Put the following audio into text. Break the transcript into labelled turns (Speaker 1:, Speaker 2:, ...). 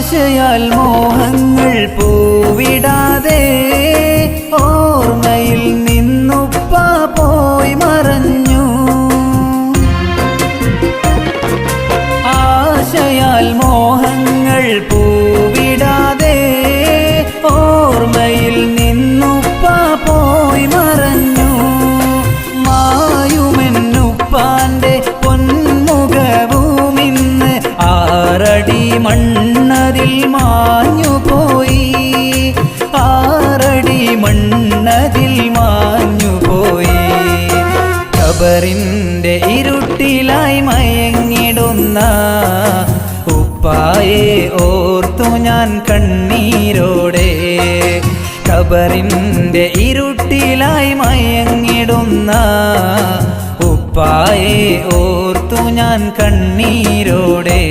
Speaker 1: ആശയാൽ മോഹങ്ങൾ പൂവിടാതെ ഓർമ്മയിൽ നിന്നുപ്പ പോയി മറഞ്ഞു. ആശയാൽ മോഹങ്ങൾ പൂവിടാതെ ഓർമ്മയിൽ നിന്നുപ്പ പോയി മറഞ്ഞു. മായുമെന്നുപ്പാന്റെ പൊന്മുഖവുമിന്ന് 6 അടി മണ്ണതിൽ മാഞ്ഞുപോയി. 6 അടി മണ്ണതിൽ മാഞ്ഞുപോയി. ഖബറിന്റെ ഇരുട്ടിലായി മയങ്ങിടുന്ന ഉപ്പായെ ഓർത്തു ഞാൻ കണ്ണീരോടെ. ഖബറിന്റെ ഇരുട്ടിലായി മയങ്ങിടുന്ന ഉപ്പായെ ഓർത്തു ഞാൻ കണ്ണീരോടെ.